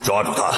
抓住他！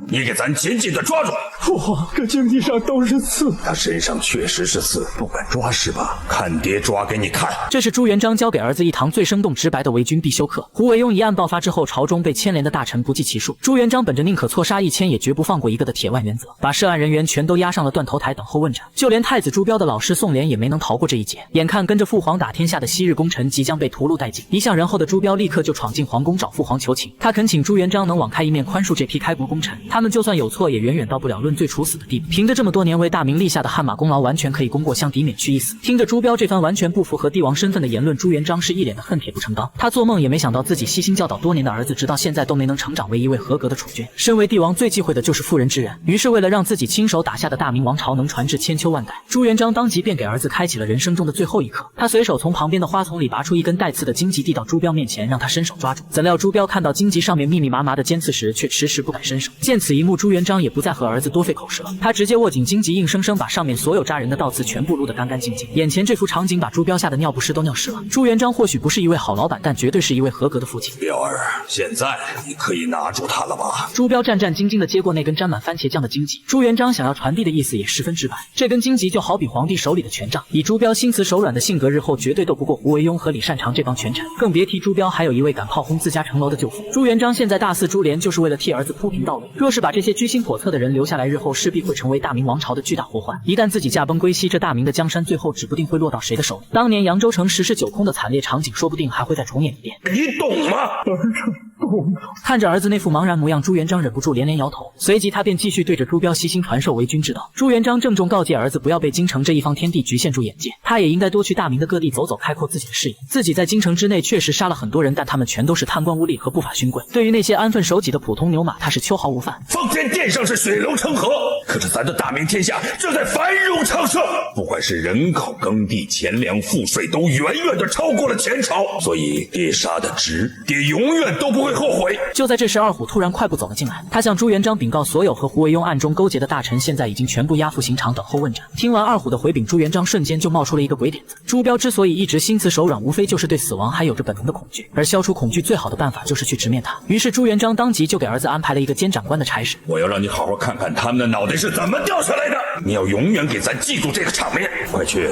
你给咱紧紧的抓住！父皇，这经济上都是刺，他身上确实是刺，不敢抓是吧？看爹抓给你看！这是朱元璋教给儿子一堂最生动直白的为军必修课。胡惟庸一案爆发之后，朝中被牵连的大臣不计其数。朱元璋本着宁可错杀1000也绝不放过一个的铁腕原则，把涉案人员全都押上了断头台等候问斩。就连太子朱标的老师宋濂也没能逃过这一劫。眼看跟着父皇打天下的昔日功臣即将被屠戮殆尽，一向仁厚的朱标立刻就闯进皇宫找父皇求情。他恳请朱元璋能网开一面，宽恕这批开国功臣，他们就算有错也远远到不了论罪处死的地步。凭着这么多年为大明立下的汗马功劳，完全可以功过相抵，免去一死。听着朱标这番完全不符合帝王身份的言论，朱元璋是一脸的恨铁不成钢。他做梦也没想到自己悉心教导多年的儿子，直到现在都没能成长为一位合格的储君。身为帝王最忌讳的就是妇人之仁，于是为了让自己亲手打下的大明王朝能传至千秋万代，朱元璋当即便给儿子开启了人生中的最后一课。他随手从旁边的花丛里拔出一根带刺的荆棘，递到朱标面前，让他伸手抓住。怎料朱标看到荆棘上面密密麻麻的尖刺时，却迟迟不敢伸手。见此一幕，朱元璋也不再和儿子多费口舌，他直接握紧荆棘，硬生生把上面所有扎人的倒刺全部撸得干干净净。眼前这幅场景把朱标吓得尿不湿都尿湿了。朱元璋或许不是一位好老板，但绝对是一位合格的父亲。彪儿，现在你可以拿住他了吧？朱标战战兢兢地接过那根沾满番茄酱的荆棘。朱元璋想要传递的意思也十分直白，这根荆棘就好比皇帝手里的权杖，以朱标心慈手软的性格，日后绝对斗不过胡惟庸和李善长这帮权臣，更别提朱标还有一位敢炮轰自家城楼的舅父。朱元璋现在大肆株连，就是为了替儿子铺平道路。若是把这些居心叵测的人留下来，日后势必会成为大明王朝的巨大祸患。一旦自己驾崩归西，这大明的江山最后指不定会落到谁的手里。当年扬州城10室9空的惨烈场景，说不定还会再重演一遍。你懂吗？儿臣懂了。看着儿子那副茫然模样，朱元璋忍不住连连摇头。随即他便继续对着朱标悉心传授为军之道。朱元璋郑重告诫儿子，不要被京城这一方天地局限住眼界，他也应该多去大明的各地走走，开阔自己的视野。自己在京城之内确实杀了很多人，但他们全都是贪官污吏和不法勋贵。对于那些安分守己的普通牛马，他是秋毫无犯。奉天殿上是水流成河，可是咱的大明天下正在繁荣昌盛，不管是人口、耕地、钱粮、赋税，都远远的超过了前朝。所以爹杀的值，爹永远都不会后悔。就在这时，二虎突然快步走了进来，他向朱元璋禀告，所有和胡惟庸暗中勾结的大臣现在已经全部押赴刑场等候问斩。听完二虎的回禀，朱元璋瞬间就冒出了一个鬼点子。朱标之所以一直心慈手软，无非就是对死亡还有着本能的恐惧，而消除恐惧最好的办法就是去直面它。于是朱元璋当即就给儿子安排了一个监斩官的差事。我要让你好好看看他们的脑袋是怎么掉下来的，你要永远给咱记住这个场面。快去！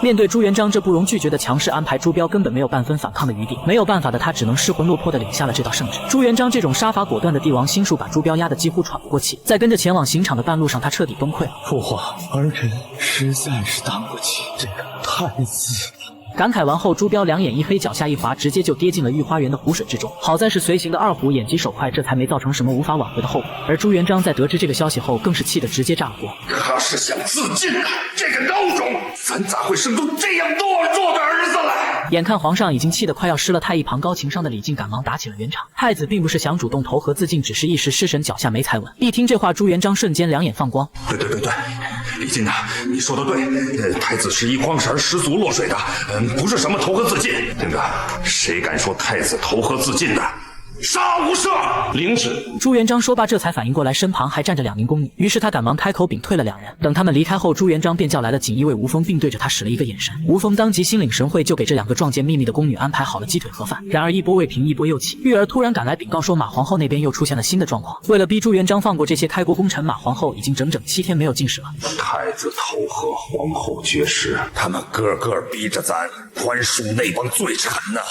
面对朱元璋这不容拒绝的强势安排，朱标根本没有半分反抗的余地。没有办法的他只能失魂落魄地领下了这道圣旨。朱元璋这种杀伐果断的帝王心术把朱标压得几乎喘不过气，在跟着前往刑场的半路上，他彻底崩溃了。父皇，儿臣实在是当不起这个太子。感慨完后，朱标两眼一黑，脚下一滑，直接就跌进了御花园的湖水之中。好在是随行的二虎眼疾手快，这才没造成什么无法挽回的后果。而朱元璋在得知这个消息后，更是气得直接炸了锅。他是想自尽啊！这个孬种，咱咋会生出这样懦弱的儿子来？眼看皇上已经气得快要湿了，太一旁高情商的李靖赶忙打起了圆场。太子并不是想主动投河自尽，只是一时失神，脚下没踩稳。一听这话，朱元璋瞬间两眼放光。对，李靖啊，你说的对，太子是一筐绳失足落水的，不是什么投河自尽。听着，谁敢说太子投河自尽的，杀无赦！领旨。朱元璋说罢，这才反应过来身旁还站着2名宫女，于是他赶忙开口禀退了2人。等他们离开后，朱元璋便叫来了锦衣卫吴峰，并对着他使了一个眼神。吴峰当即心领神会，就给这2个撞见秘密的宫女安排好了鸡腿盒饭。然而一波未平，一波又起，玉儿突然赶来禀告说，马皇后那边又出现了新的状况。为了逼朱元璋放过这些开国功臣，马皇后已经整整7天没有进食了。太子投河，皇后绝食，他们个个逼着咱宽恕那帮罪臣呢。